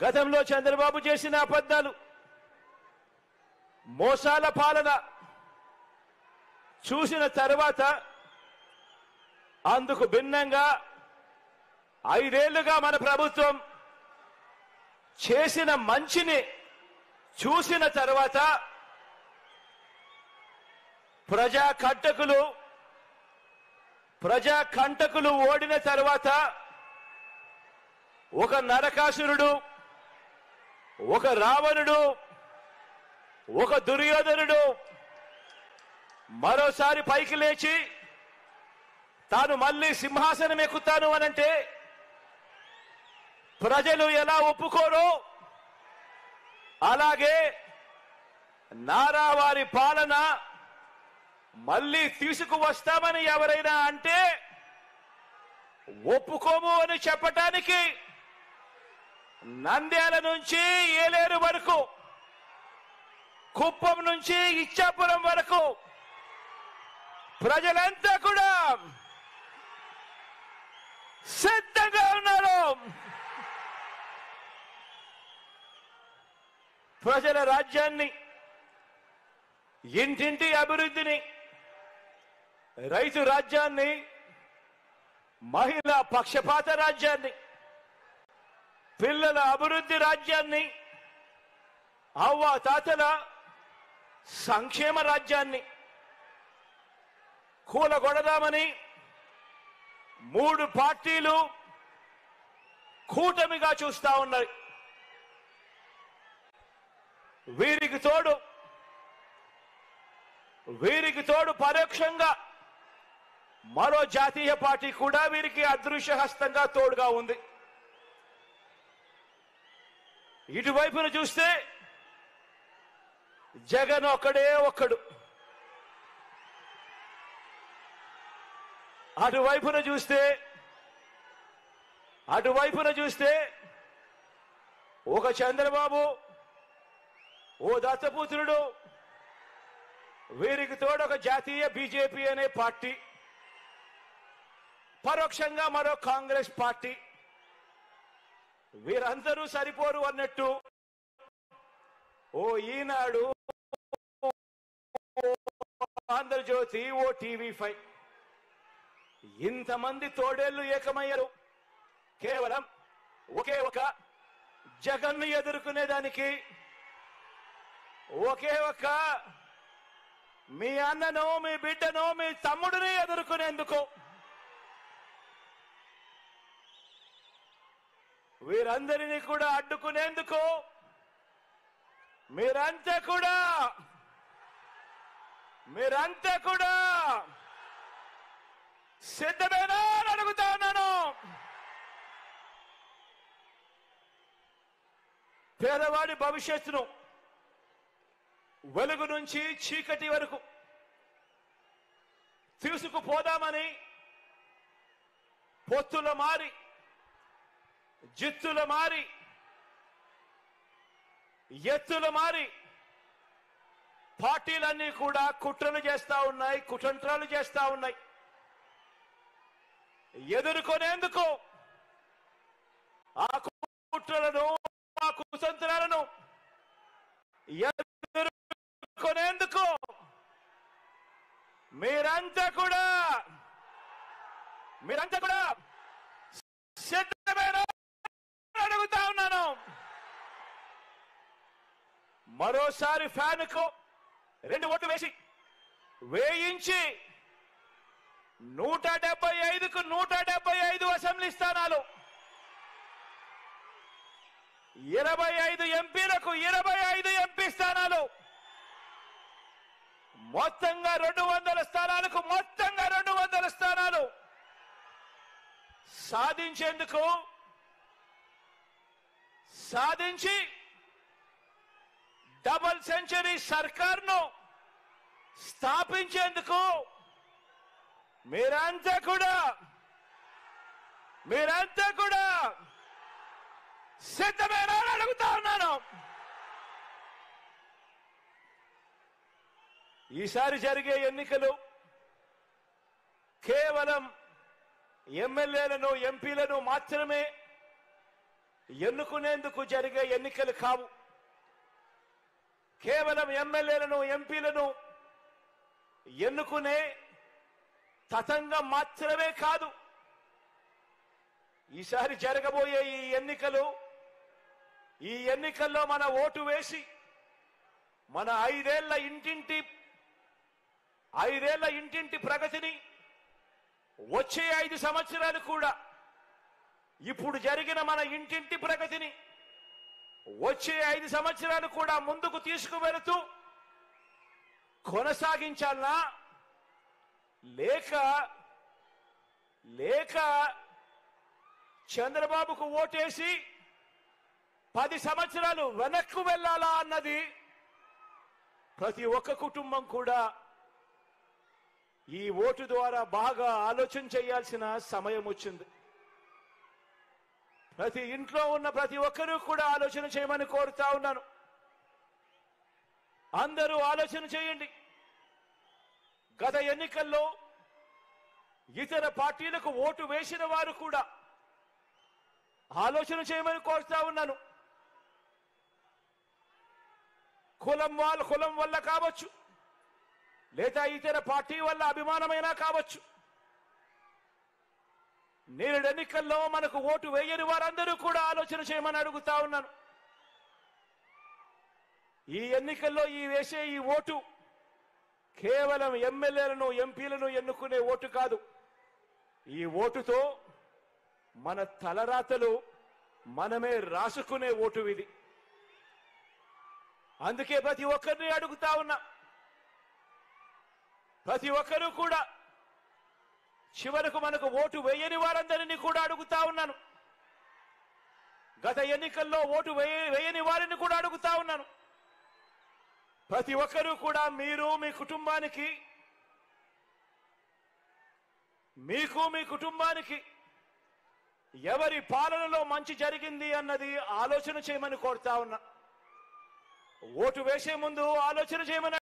గతంలో చంద్రబాబు చేసిన అబద్ధాలు, మోసాల పాలన చూసిన తర్వాత అందుకు భిన్నంగా 5 ఏళ్లుగా మన ప్రభుత్వం చేసిన మంచిని చూసిన తర్వాత ప్రజా కంటకులు ఓడిన తర్వాత ఒక నరకాసురుడు, ఒక రావణుడు, ఒక దుర్యోధనుడు మరోసారి పైకి లేచి తాను మళ్ళీ సింహాసనం ఎక్కుతాను అనంటే ప్రజలు ఎలా ఒప్పుకోరో అలాగే నారావారి పాలన మళ్ళీ తీసుకువస్తామని ఎవరైనా అంటే ఒప్పుకోము అని చెప్పటానికి నంద్యాల నుంచి ఏలేరు వరకు, కుప్పం నుంచి ఇచ్చాపురం వరకు ప్రజలంతా కూడా సిద్ధంగా ఉన్నారు. ప్రజల రాజ్యాన్ని, ఇంటింటి అభివృద్ధిని, రైతు రాజ్యాన్ని, మహిళా పక్షపాత రాజ్యాన్ని, పిల్లల అభివృద్ధి రాజ్యాన్ని, అవ్వ తాతల సంక్షేమ రాజ్యాన్ని కూలగొడదామని 3 పార్టీలు కూటమిగా చూస్తా ఉన్నాయి. వీరికి తోడు పరోక్షంగా మరో జాతీయ పార్టీ కూడా వీరికి అదృశ్య హస్తంగా తోడుగా ఉంది. ఇటువైపున చూస్తే జగన్ ఒక్కడే ఒక్కడు, అటువైపున చూస్తే ఒక చంద్రబాబు, ఓ దత్తపుత్రుడు, వీరికి తోడు ఒక జాతీయ బీజేపీ అనే పార్టీ, పరోక్షంగా మరో కాంగ్రెస్ పార్టీ. వీరందరూ సరిపోరు అన్నట్టు ఓ ఈనాడు, ఆంధ్రజ్యోతి, ఓ టీవీ5 ఇంతమంది తోడేళ్లు ఏకమయ్యారు కేవలం ఒకే ఒక జగన్ను ఎదుర్కొనేదానికి, ఒకే ఒక మీ అన్నను, మీ బిడ్డను, మీ తమ్ముడిని ఎదుర్కొనేందుకు. వీరందరినీ కూడా అడ్డుకునేందుకు మీరంతా కూడా సిద్ధమేనా అని అడుగుతా ఉన్నాను. పేదవాడి భవిష్యత్తును వెలుగు నుంచి చీకటి వరకు తీసుకుపోదామని పొత్తుల మారి, జిత్తుల మారి, ఎత్తుల మారి పార్టీలన్నీ కూడా కుట్రలు చేస్తా ఉన్నాయి, కుతంత్రాలు చేస్తా ఉన్నాయి. ఎదుర్కొనేందుకు ఆ కుట్రలను, ఆ కుతంత్రాలను ఎదుర్కొనేందుకు మీరంతా కూడా సిద్ధమేనా అడుగుతా ఉన్నాను. మరోసారి ఫ్యాన్కు 2 ఓట్లు వేయించి 175కు 175 అసెంబ్లీ స్థానాలు, 25 ఎంపీలకు 25 ఎంపీ స్థానాలు, మొత్తంగా 200 స్థానాలకు మొత్తంగా 200 స్థానాలు సాధించి డబుల్ సెంచరీ సర్కార్ను స్థాపించేందుకు మీరంతా కూడా సిద్ధమేనా అని అడుగుతా ఉన్నాను. ఈసారి జరిగే ఎన్నికలు కేవలం ఎమ్మెల్యేలను ఎంపీలను మాత్రమే ఎన్నుకునేందుకు జరిగే ఎన్నికలు కావు. కేవలం ఎమ్మెల్యేలను ఎంపీలను ఎన్నుకునే తతంగం మాత్రమే కాదు. ఈసారి జరగబోయే ఈ ఎన్నికల్లో మన ఓటు వేసి మన ఐదేళ్ల ఇంటింటి ప్రగతిని వచ్చే 5 సంవత్సరాలు కూడా, ఇప్పుడు జరిగిన మన ఇంటింటి ప్రగతిని వచ్చే 5 సంవత్సరాలు కూడా ముందుకు తీసుకువెళుతూ కొనసాగించాలనా లేక చంద్రబాబుకు ఓటేసి 10 సంవత్సరాలు వెనక్కు వెళ్ళాలా అన్నది ప్రతి ఒక్క కుటుంబం కూడా ఈ ఓటు ద్వారా బాగా ఆలోచన చేయాల్సిన సమయం వచ్చింది. ప్రతి ఇంట్లో ఉన్న ప్రతి ఒక్కరూ కూడా ఆలోచన చేయమని కోరుతా ఉన్నాను. అందరూ ఆలోచన చేయండి. గత ఎన్నికల్లో ఇతర పార్టీలకు ఓటు వేసిన వారు కూడా ఆలోచన చేయమని కోరుతా ఉన్నాను. కులం వల్ల కావచ్చు, లేదా ఇతర పార్టీ వల్ల అభిమానమైనా కావచ్చు, నేడు ఎన్నికల్లో మనకు ఓటు వేయని వారందరూ కూడా ఆలోచన చేయమని అడుగుతా ఉన్నాను. ఈ ఎన్నికల్లో వేసే ఈ ఓటు కేవలం ఎమ్మెల్యేలను ఎంపీలను ఎన్నుకునే ఓటు కాదు. ఈ ఓటుతో మన తలరాతలు మనమే రాసుకునే ఓటు ఇది. అందుకే ప్రతి ఒక్కరిని అడుగుతా ఉన్నా, ప్రతి ఒక్కరూ కూడా చివరకు మనకు ఓటు వేయని వారందరినీ కూడా అడుగుతా ఉన్నాను. గత ఎన్నికల్లో ఓటు వేయని వారిని కూడా అడుగుతా ఉన్నాను. ప్రతి ఒక్కరూ కూడా మీరు మీ కుటుంబానికి మీ కుటుంబానికి ఎవరి పాలనలో మంచి జరిగింది అన్నది ఆలోచన చేయమని కోరుతా ఉన్నా. ఓటు వేసే ముందు ఆలోచన చేయమని